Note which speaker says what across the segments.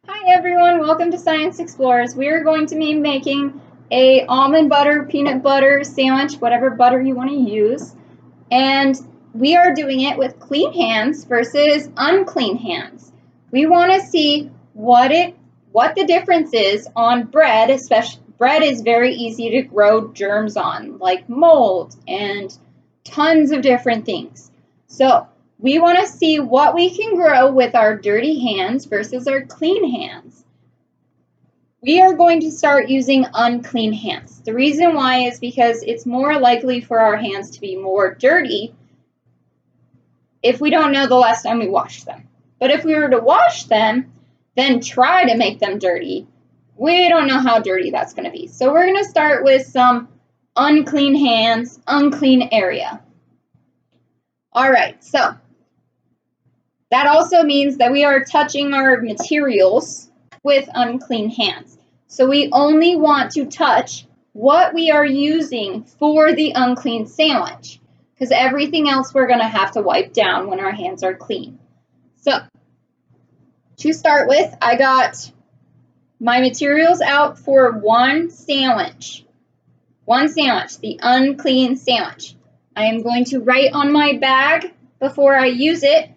Speaker 1: Hi everyone, welcome to Science Explorers. We are going to be making a almond butter, peanut butter sandwich, whatever butter you want to use. And we are doing it with clean hands versus unclean hands. We want to see what the difference is on bread, especially bread is very easy to grow germs on, like mold and tons of different things. So we want to see what we can grow with our dirty hands versus our clean hands. We are going to start using unclean hands. The reason why is because it's more likely for our hands to be more dirty if we don't know the last time we washed them. But if we were to wash them, then try to make them dirty, we don't know how dirty that's going to be. So we're going to start with some unclean hands, unclean area. All right, so that also means that we are touching our materials with unclean hands. So we only want to touch what we are using for the unclean sandwich, because everything else we're going to have to wipe down when our hands are clean. So to start with, I got my materials out for one sandwich, the unclean sandwich. I am going to write on my bag before I use it.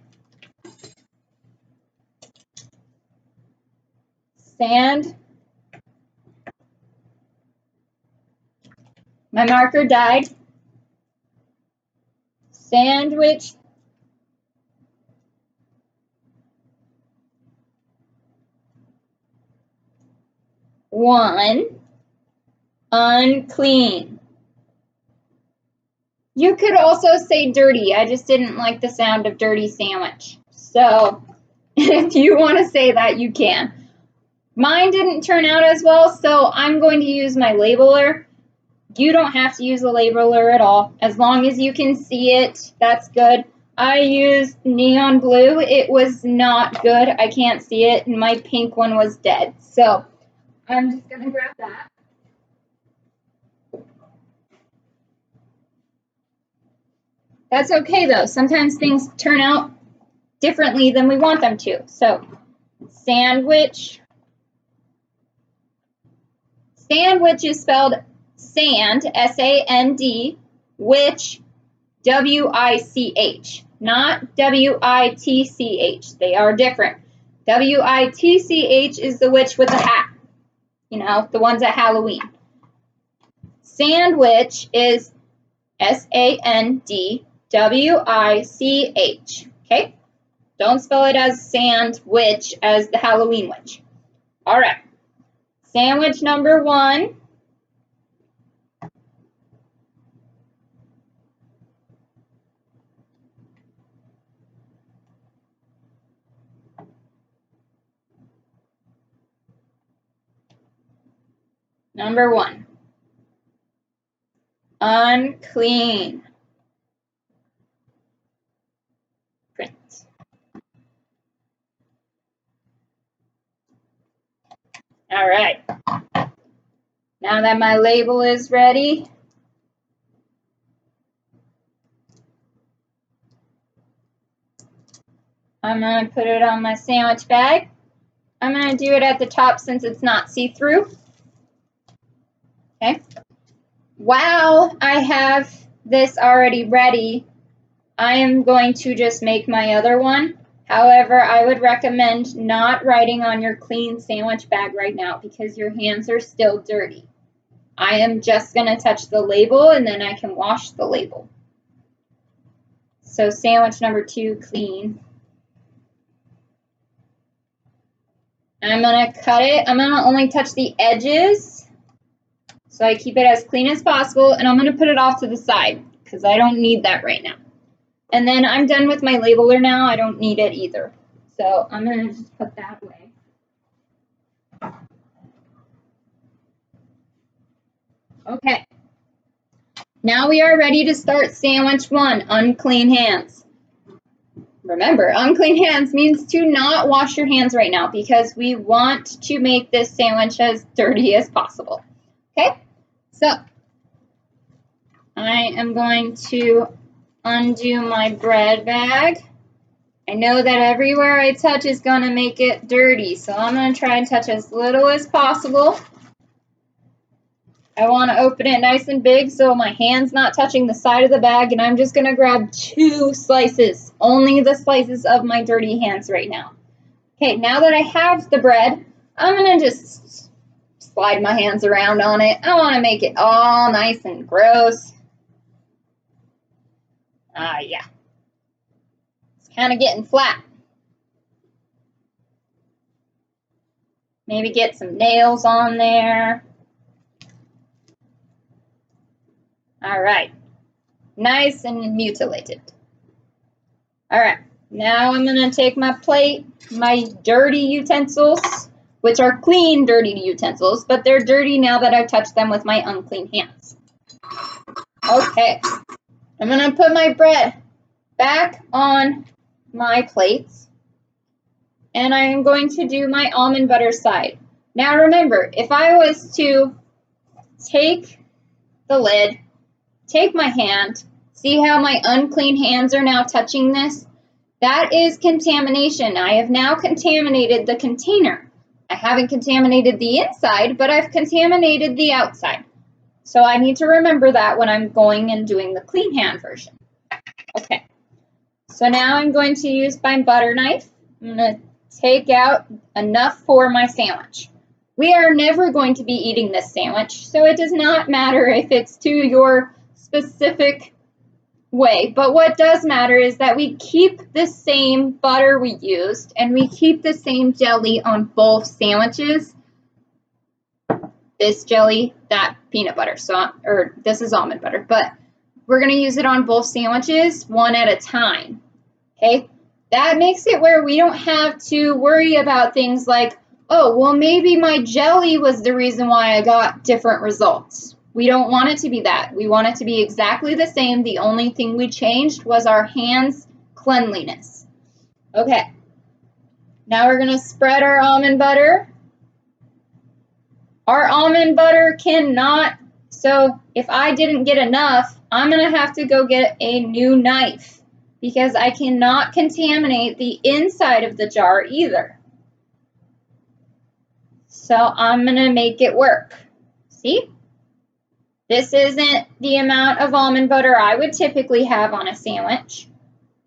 Speaker 1: Sand. My marker died. Sandwich. One. Unclean. You could also say dirty. I just didn't like the sound of dirty sandwich. So if you want to say that, you can. Mine didn't turn out as well, so I'm going to use my labeler. You don't have to use a labeler at all. As long as you can see it, that's good. I used neon blue. It was not good. I can't see it, and my pink one was dead. So I'm just going to grab that. That's okay, though. Sometimes things turn out differently than we want them to. So sandwich. Sandwich is spelled sand, S-A-N-D, which, W-I-C-H, not W-I-T-C-H. They are different. W-I-T-C-H is the witch with the hat, you know, the ones at Halloween. Sandwich is S-A-N-D-W-I-C-H, okay? Don't spell it as sandwich as the Halloween witch. All right. Sandwich number one. Number one. Unclean. Print. All right. Now that my label is ready, I'm going to put it on my sandwich bag. I'm going to do it at the top since it's not see-through. Okay. While I have this already ready, I am going to just make my other one. However, I would recommend not writing on your clean sandwich bag right now because your hands are still dirty. I am just going to touch the label and then I can wash the label. So sandwich number two, clean. I'm going to cut it. I'm going to only touch the edges so I keep it as clean as possible, and I'm going to put it off to the side because I don't need that right now. And then I'm done with my labeler now. I don't need it either. So I'm going to just put that away. Okay. Now we are ready to start sandwich one, unclean hands. Remember, unclean hands means to not wash your hands right now because we want to make this sandwich as dirty as possible. Okay, so I am going to undo my bread bag I know that everywhere I touch is going to make it dirty, so I'm going to try and touch as little as possible. I want to open it nice and big so my hand's not touching the side of the bag, and I'm just going to grab 2 slices, only the slices of my dirty hands right now. Okay, now that I have the bread, I'm going to just slide my hands around on it. I want to make it all nice and gross. Yeah. It's kind of getting flat. Maybe get some nails on there. All right. Nice and mutilated. All right. Now I'm going to take my plate, my dirty utensils, which are clean dirty utensils, but they're dirty now that I've touched them with my unclean hands. Okay. I'm going to put my bread back on my plates, and I am going to do my almond butter side. Now remember, if I was to take the lid, take my hand, see how my unclean hands are now touching this? That is contamination. I have now contaminated the container. I haven't contaminated the inside, but I've contaminated the outside. So I need to remember that when I'm going and doing the clean hand version. Okay. So now I'm going to use my butter knife. I'm going to take out enough for my sandwich. We are never going to be eating this sandwich, so it does not matter if it's to your specific way. But what does matter is that we keep the same butter we used, and we keep the same jelly on both sandwiches. This jelly, that peanut butter, or this is almond butter, but we're going to use it on both sandwiches one at a time, okay? That makes it where we don't have to worry about things like, oh, well, maybe my jelly was the reason why I got different results. We don't want it to be that. We want it to be exactly the same. The only thing we changed was our hands' cleanliness. Okay, now we're going to spread our almond butter. Our almond butter cannot, so if I didn't get enough, I'm going to have to go get a new knife because I cannot contaminate the inside of the jar either. So I'm going to make it work. See? This isn't the amount of almond butter I would typically have on a sandwich,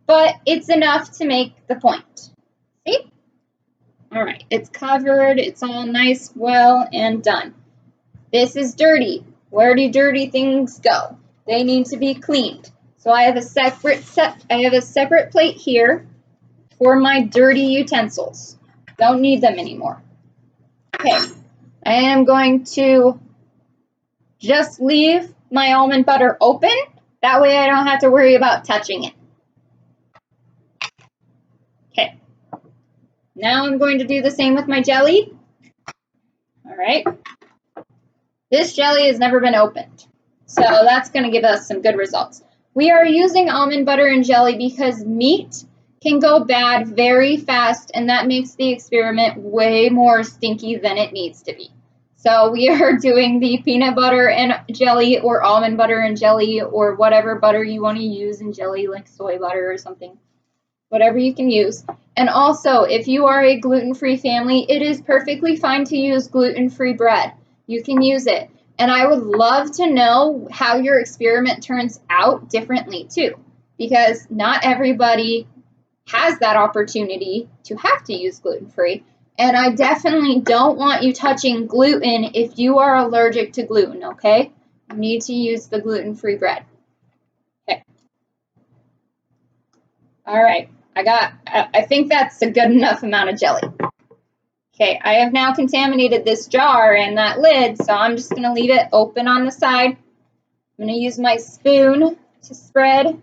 Speaker 1: but it's enough to make the point. See? All right, it's covered, it's all nice, well, and done. This is dirty. Where do dirty things go? They need to be cleaned. So I have a separate plate here for my dirty utensils. Don't need them anymore. Okay, I am going to just leave my almond butter open. That way I don't have to worry about touching it. Okay. Now I'm going to do the same with my jelly. All right. This jelly has never been opened, so that's going to give us some good results. We are using almond butter and jelly because meat can go bad very fast, and that makes the experiment way more stinky than it needs to be. So we are doing the peanut butter and jelly or almond butter and jelly or whatever butter you want to use in jelly, like soy butter or something. Whatever you can use. And also, if you are a gluten-free family, it is perfectly fine to use gluten-free bread. You can use it. And I would love to know how your experiment turns out differently too, because not everybody has that opportunity to have to use gluten-free. And I definitely don't want you touching gluten if you are allergic to gluten, okay? You need to use the gluten-free bread. Okay. All right. I think that's a good enough amount of jelly. Okay, I have now contaminated this jar and that lid, so I'm just going to leave it open on the side. I'm going to use my spoon to spread.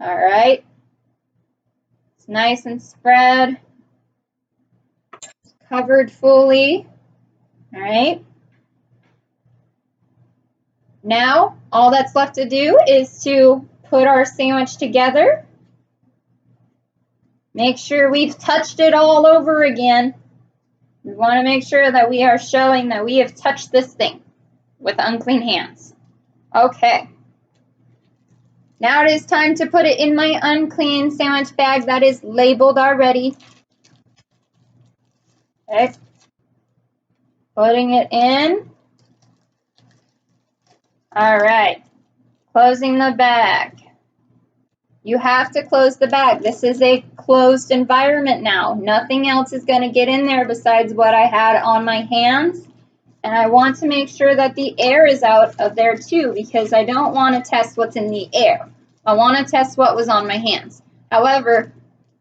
Speaker 1: All right. It's nice and spread. It's covered fully. All right. Now, all that's left to do is to put our sandwich together. Make sure we've touched it all over again. We want to make sure that we are showing that we have touched this thing with unclean hands. Okay. Now it is time to put it in my unclean sandwich bag that is labeled already. Okay. Putting it in. All right. Closing the bag. You have to close the bag. This is a closed environment now. Nothing else is going to get in there besides what I had on my hands. And I want to make sure that the air is out of there too, because I don't want to test what's in the air. I want to test what was on my hands. However,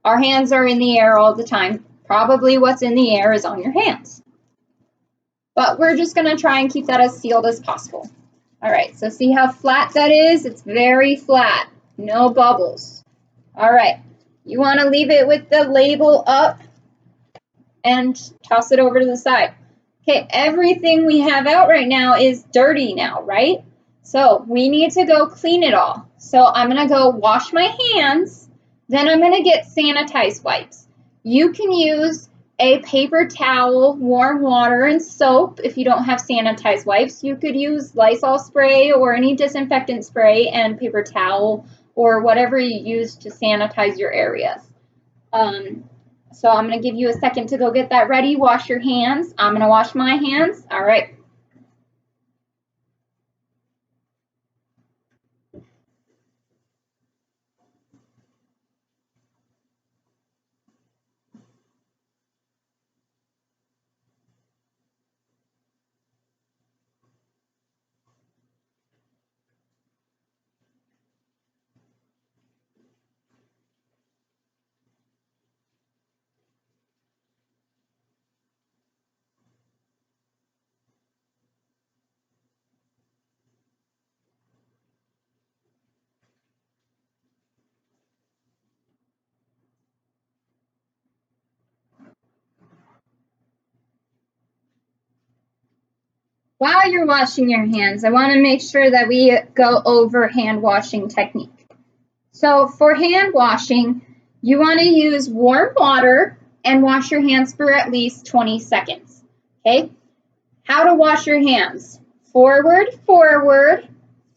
Speaker 1: our hands are in the air all the time. Probably what's in the air is on your hands. But we're just going to try and keep that as sealed as possible. All right, so see how flat that is? It's very flat, no bubbles. All right, you want to leave it with the label up and toss it over to the side. Okay, everything we have out right now is dirty now, right? So we need to go clean it all. So I'm going to go wash my hands, then I'm going to get sanitized wipes. You can use a paper towel, warm water, and soap if you don't have sanitized wipes. You could use Lysol spray or any disinfectant spray and paper towel or whatever you use to sanitize your areas. So I'm going to give you a second to go get that ready. Wash your hands. I'm going to wash my hands. All right. While you're washing your hands, I want to make sure that we go over hand washing technique. So for hand washing, you want to use warm water and wash your hands for at least 20 seconds. Okay? How to wash your hands? Forward, forward,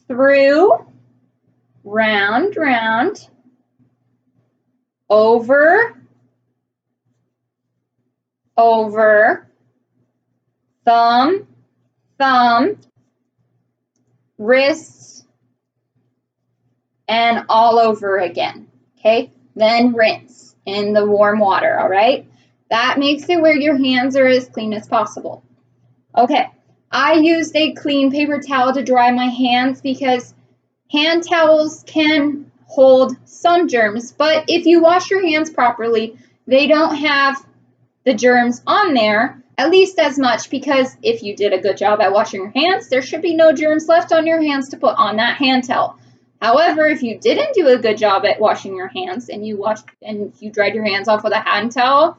Speaker 1: through, round, round, over, over, thumb, thumb, wrists, and all over again, okay? Then rinse in the warm water, all right? That makes it where your hands are as clean as possible. Okay, I used a clean paper towel to dry my hands because hand towels can hold some germs, but if you wash your hands properly, they don't have the germs on there, at least as much, because if you did a good job at washing your hands, there should be no germs left on your hands to put on that hand towel. However, if you didn't do a good job at washing your hands and you dried your hands off with a hand towel,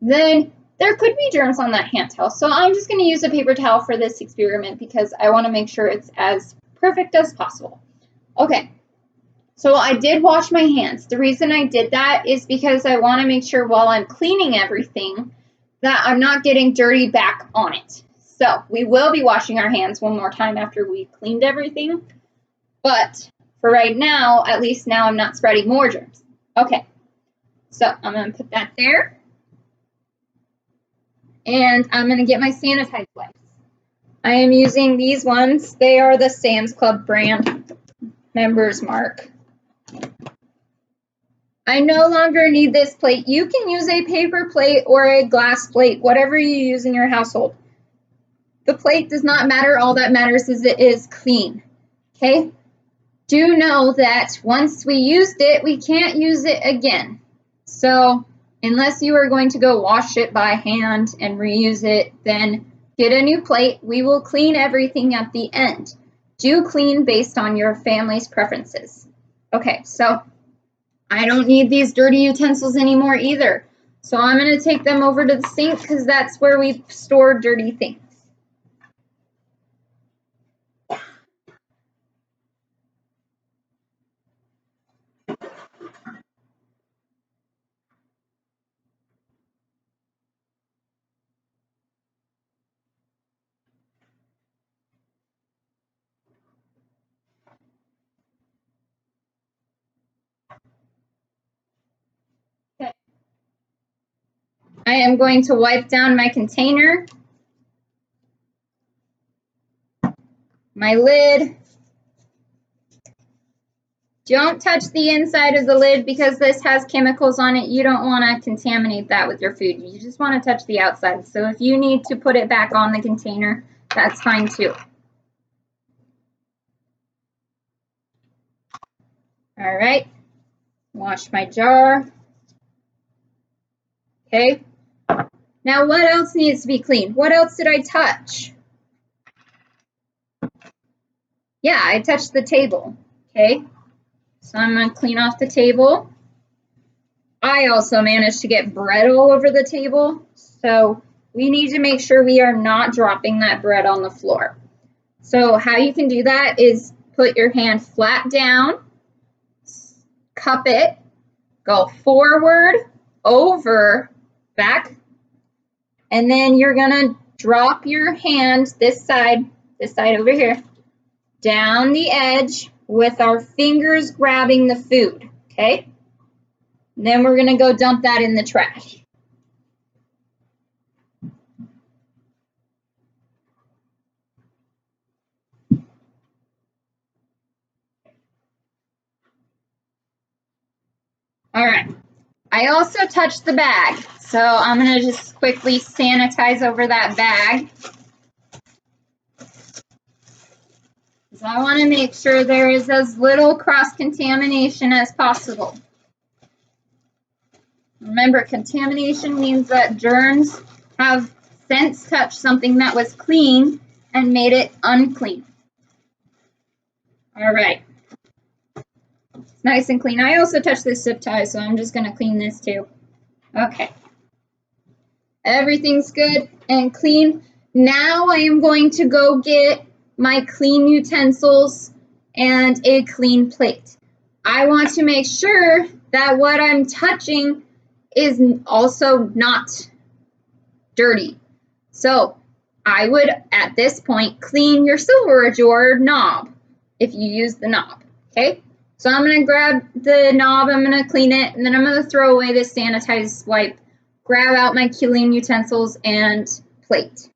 Speaker 1: then there could be germs on that hand towel. So I'm just going to use a paper towel for this experiment because I want to make sure it's as perfect as possible. Okay. So I did wash my hands. The reason I did that is because I want to make sure while I'm cleaning everything that I'm not getting dirty back on it. So we will be washing our hands one more time after we cleaned everything. But for right now, at least now I'm not spreading more germs. Okay, so I'm going to put that there. And I'm going to get my sanitized wipes. I am using these ones. They are the Sam's Club brand Members Mark. I no longer need this plate. You can use a paper plate or a glass plate, whatever you use in your household. The plate does not matter. All that matters is it is clean. Okay? Do know that once we used it, we can't use it again. So unless you are going to go wash it by hand and reuse it, then get a new plate. We will clean everything at the end. Do clean based on your family's preferences. Okay, so I don't need these dirty utensils anymore either. So I'm going to take them over to the sink because that's where we store dirty things. I am going to wipe down my container, my lid. Don't touch the inside of the lid because this has chemicals on it. You don't want to contaminate that with your food. You just want to touch the outside. So if you need to put it back on the container, that's fine too. All right, wash my jar. Okay, now what else needs to be clean? What else did I touch? Yeah, I touched the table. Okay, so I'm going to clean off the table. I also managed to get bread all over the table, so we need to make sure we are not dropping that bread on the floor. So how you can do that is put your hand flat down, cup it, go forward, over, back, and then you're gonna drop your hand this side over here, down the edge with our fingers grabbing the food, okay? And then we're gonna go dump that in the trash. All right, I also touched the bag, so I'm gonna just quickly sanitize over that bag. So I wanna make sure there is as little cross-contamination as possible. Remember, contamination means that germs have since touched something that was clean and made it unclean. All right. It's nice and clean. I also touched this zip tie, so I'm just gonna clean this too. Okay. Everything's good and clean. Now I am going to go get my clean utensils and a clean plate. I want to make sure that what I'm touching is also not dirty. So I would, at this point, clean your silverware drawer knob if you use the knob, okay? So I'm gonna grab the knob, I'm gonna clean it, and then I'm gonna throw away this sanitized wipe, grab out my clean utensils and plate.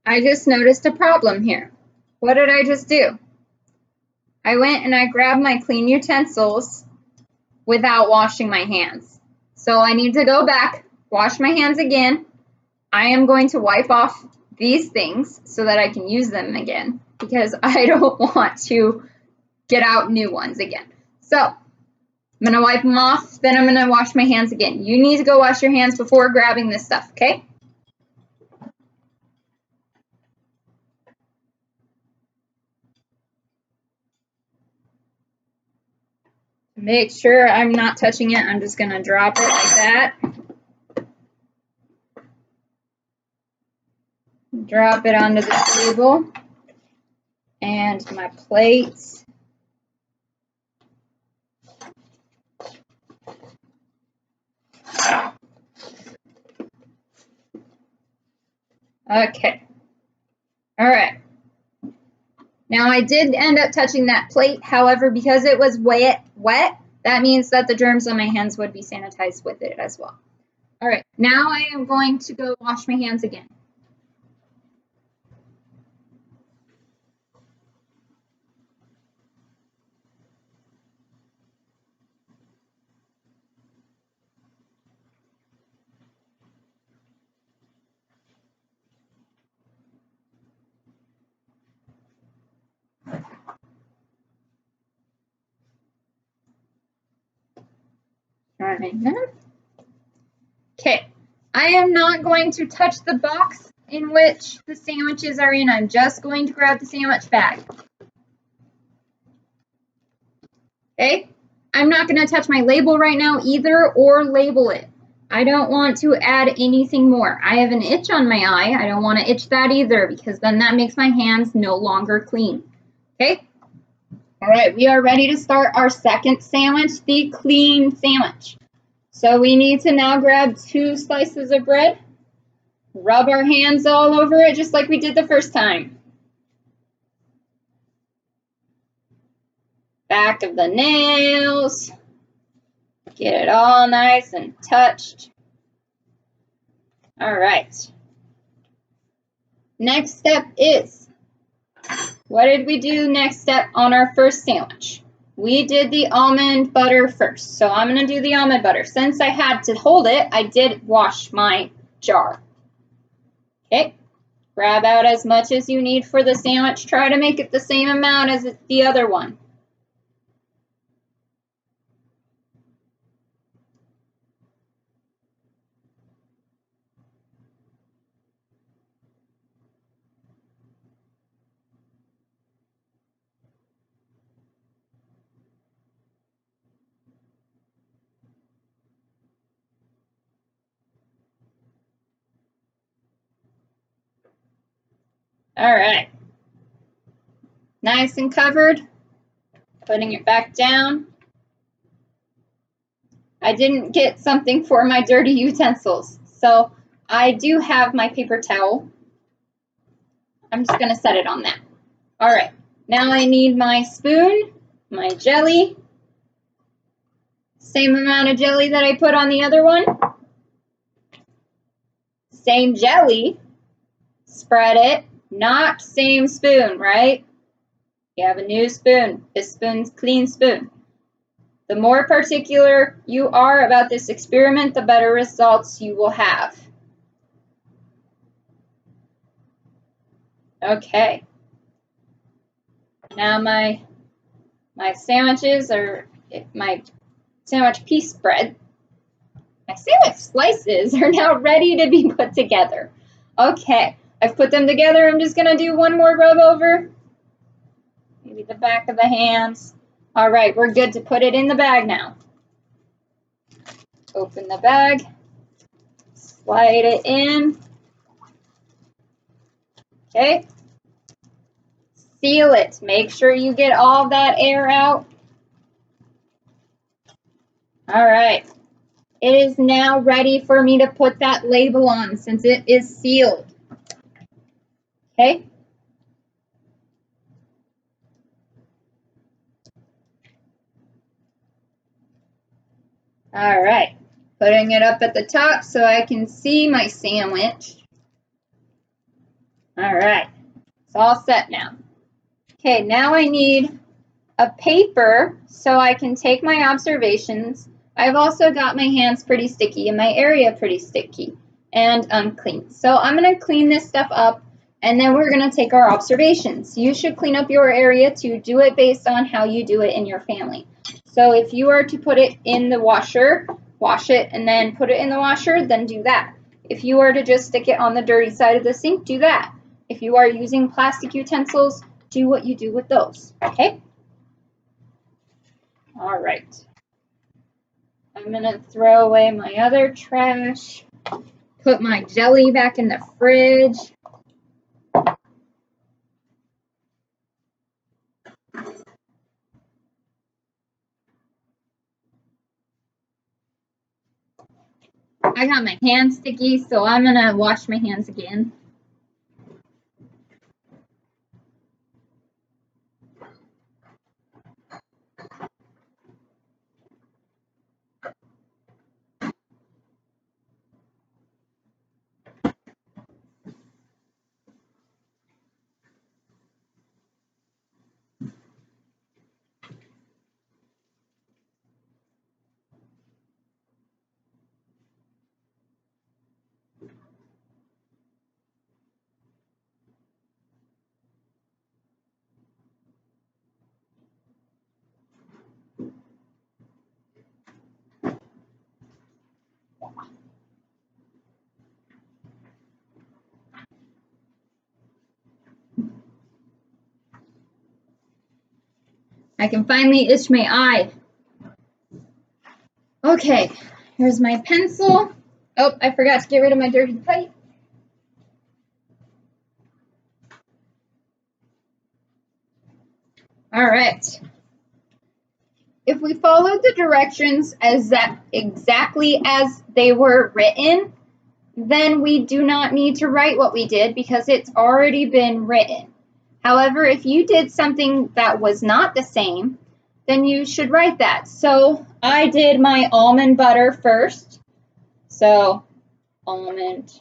Speaker 1: I just noticed a problem here. What did I just do? I went and I grabbed my clean utensils without washing my hands. So I need to go back, wash my hands again. I am going to wipe off these things so that I can use them again because I don't want to get out new ones again. So I'm going to wipe them off, then I'm going to wash my hands again. You need to go wash your hands before grabbing this stuff, okay? Make sure I'm not touching it. I'm just going to drop it like that. Drop it onto the table and my plates. Okay. All right. Now I did end up touching that plate. However, because it was wet, that means that the germs on my hands would be sanitized with it as well. All right. Now I am going to go wash my hands again. Okay, I am not going to touch the box in which the sandwiches are in. I'm just going to grab the sandwich bag. Okay, I'm not going to touch my label right now either or label it. I don't want to add anything more. I have an itch on my eye. I don't want to itch that either because then that makes my hands no longer clean. Okay. All right, we are ready to start our second sandwich, the clean sandwich. So we need to now grab 2 slices of bread, rub our hands all over it just like we did the first time. Back of the nails. Get it all nice and touched. All right. Next step is, what did we do next step on our first sandwich? We did the almond butter first. So I'm going to do the almond butter. Since I had to hold it, I did wash my jar. Okay. Grab out as much as you need for the sandwich. Try to make it the same amount as the other one. All right. Nice and covered. Putting it back down. I didn't get something for my dirty utensils, so I do have my paper towel. I'm just going to set it on that. All right, now I need my spoon, my jelly, same amount of jelly that I put on the other one. Same jelly, spread it, not same spoon, right? You have a new spoon. This spoon's clean spoon. The more particular you are about this experiment, the better results you will have. Okay. Now my sandwiches are, my sandwich piece spread, my sandwich slices are now ready to be put together. Okay, I've put them together. I'm just gonna do one more rub over. Maybe the back of the hands. All right, we're good to put it in the bag now. Open the bag, slide it in. Okay. Seal it. Make sure you get all that air out. All right. It is now ready for me to put that label on since it is sealed. Okay. All right. Putting it up at the top so I can see my sandwich. All right. It's all set now. Okay, now I need a paper so I can take my observations. I've also got my hands pretty sticky and my area pretty sticky and unclean. So I'm going to clean this stuff up and then we're going to take our observations. You should clean up your area too. Do it based on how you do it in your family. So if you are to put it in the washer, wash it and then put it in the washer, then do that. If you are to just stick it on the dirty side of the sink, do that. If you are using plastic utensils, do what you do with those, okay? All right. I'm gonna throw away my other trash, put my jelly back in the fridge. I got my hands sticky, so I'm gonna wash my hands again. I can finally itch my eye. Okay, here's my pencil. Oh, I forgot to get rid of my dirty pipe. All right. If we followed the directions exactly as they were written, then we do not need to write what we did because it's already been written. However, if you did something that was not the same, then you should write that. So I did my almond butter first. So almond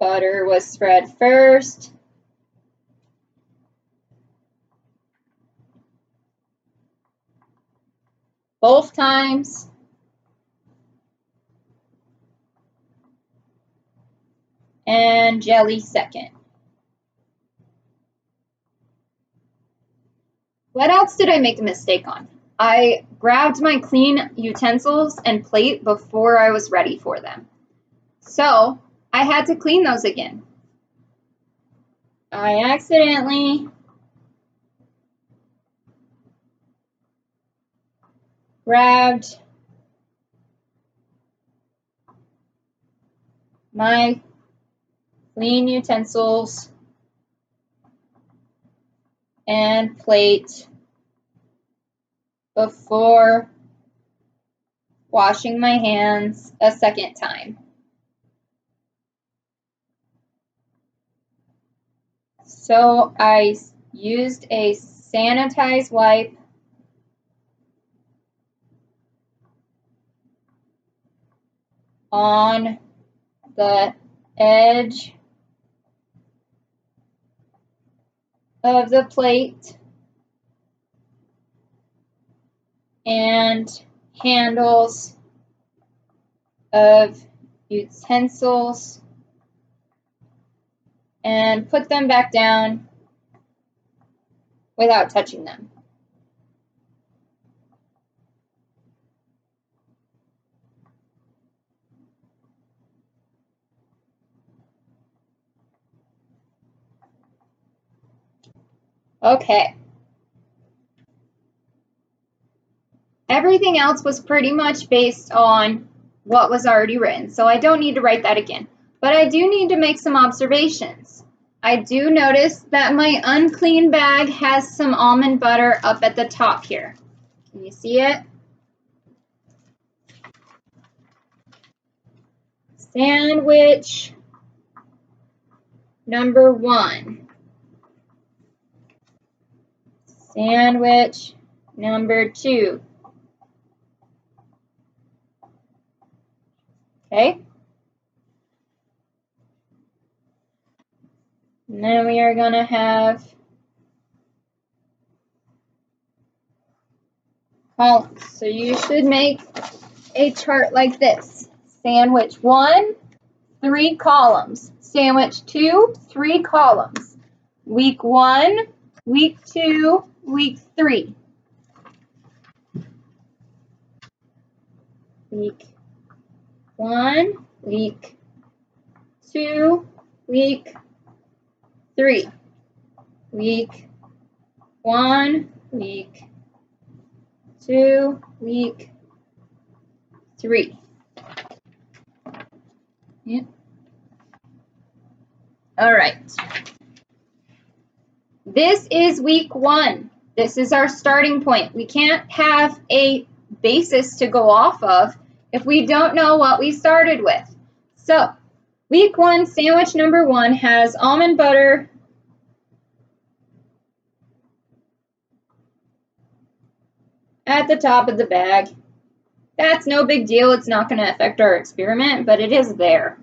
Speaker 1: butter was spread first. Both times. And jelly second. What else did I make a mistake on? I grabbed my clean utensils and plate before I was ready for them. So I had to clean those again. I accidentally grabbed my clean utensils and plate before washing my hands a second time. So I used a sanitized wipe on the edge of the plate and handles of utensils and put them back down without touching them. Okay. Everything else was pretty much based on what was already written, so I don't need to write that again. But I do need to make some observations. I do notice that my unclean bag has some almond butter up at the top here. Can you see it? Sandwich number 1. Sandwich number 2. Okay. And then we are going to have columns. So you should make a chart like this. Sandwich 1, 3 columns. Sandwich 2, 3 columns. Week 1, week 2, week 3. Week 1, week 2, week 3. Week 1, week 2, week 3. Yep. All right. This is week 1. This is our starting point. We can't have a basis to go off of if we don't know what we started with. So, week 1, sandwich number 1 has almond butter, at the top of the bag. That's no big deal. It's not going to affect our experiment, but it is there.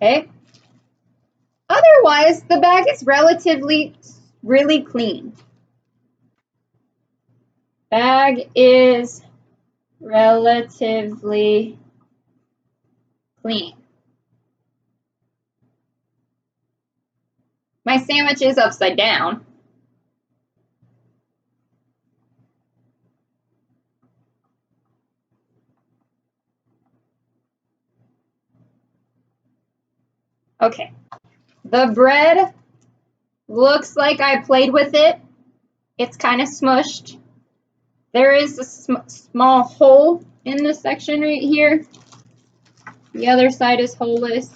Speaker 1: Okay. Otherwise, the bag is really clean. Bag is relatively clean. My sandwich is upside down. Okay. The bread looks like I played with it. It's kind of smushed. There is a small hole in this section right here. The other side is holeless.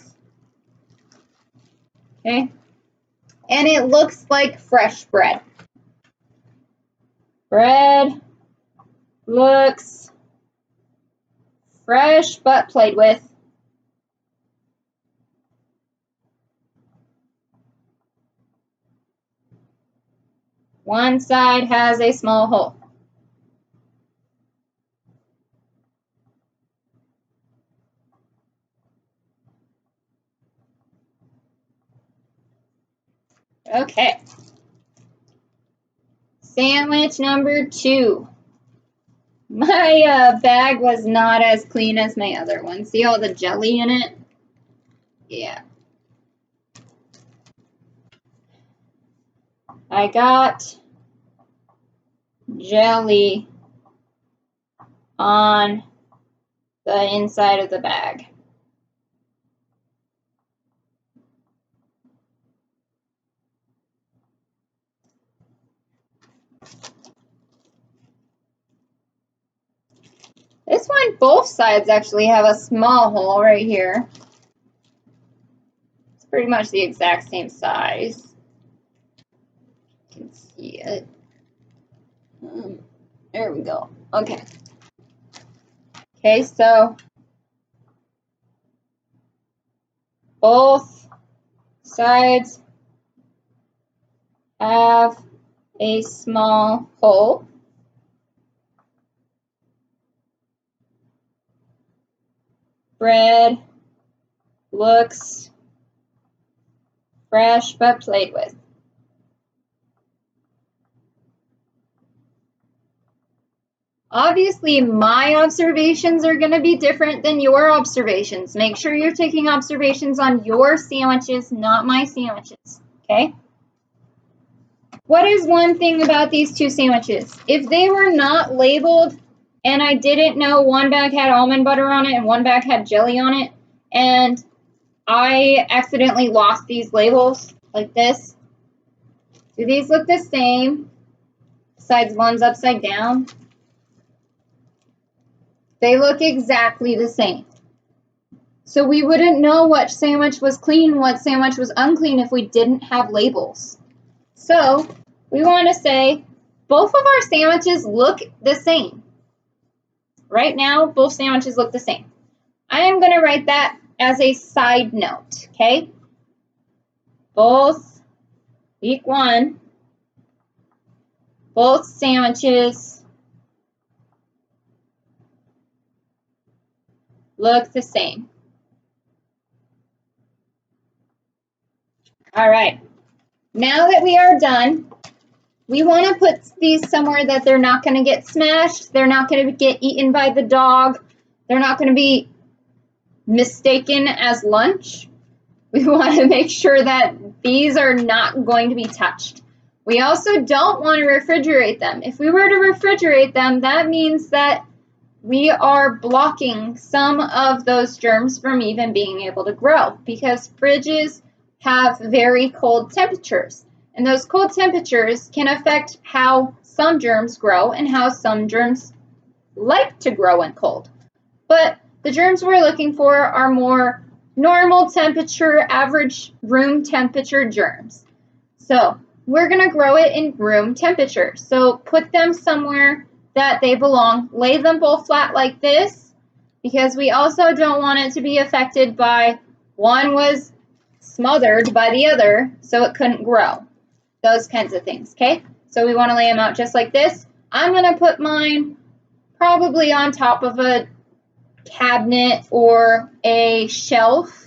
Speaker 1: Okay, and it looks like fresh bread. Bread looks fresh but played with. One side has a small hole. Okay. Sandwich number 2. My bag was not as clean as my other one. See all the jelly in it? Yeah. I got jelly on the inside of the bag. This one, both sides actually have a small hole right here. It's pretty much the exact same size. You can see it. There we go. Okay. Okay, so both sides have a small hole. Bread looks fresh but played with. Obviously, my observations are going to be different than your observations. Make sure you're taking observations on your sandwiches, not my sandwiches, okay? What is one thing about these 2 sandwiches? If they were not labeled and I didn't know one bag had almond butter on it and one bag had jelly on it, and I accidentally lost these labels like this, do these look the same besides one's upside down? They look exactly the same. So we wouldn't know what sandwich was clean, what sandwich was unclean if we didn't have labels. So we want to say both of our sandwiches look the same. Right now, both sandwiches look the same. I am going to write that as a side note, okay? Both, week 1, both sandwiches look the same. All right, now that we are done, we want to put these somewhere that they're not going to get smashed, they're not going to get eaten by the dog, they're not going to be mistaken as lunch. We want to make sure that these are not going to be touched. We also don't want to refrigerate them. If we were to refrigerate them, that means that we are blocking some of those germs from even being able to grow, because fridges have very cold temperatures. And those cold temperatures can affect how some germs grow and how some germs like to grow in cold. But the germs we're looking for are more normal temperature, average room temperature germs. So we're going to grow it in room temperature. So put them somewhere that they belong. Lay them both flat like this, because we also don't want it to be affected by one was smothered by the other so it couldn't grow. Those kinds of things, okay? So we want to lay them out just like this. I'm going to put mine probably on top of a cabinet or a shelf.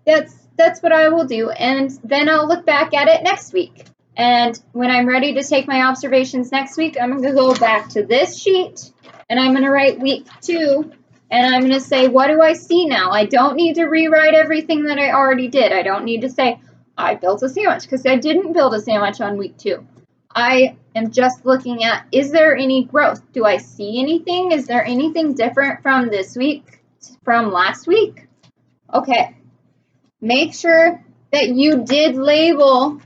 Speaker 1: That's what I will do, and then I'll look back at it next week. And when I'm ready to take my observations next week, I'm going to go back to this sheet, and I'm going to write week 2, and I'm going to say, what do I see now? I don't need to rewrite everything that I already did. I don't need to say, I built a sandwich, because I didn't build a sandwich on week 2. I am just looking at, is there any growth? Do I see anything? Is there anything different from this week, from last week? Okay. Make sure that you did label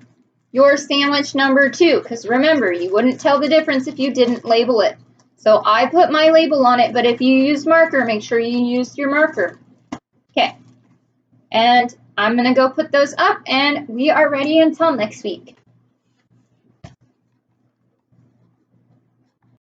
Speaker 1: your sandwich number 2, because remember, you wouldn't tell the difference if you didn't label it. So I put my label on it, but if you used marker, make sure you used your marker. Okay. And I'm going to go put those up, and we are ready until next week.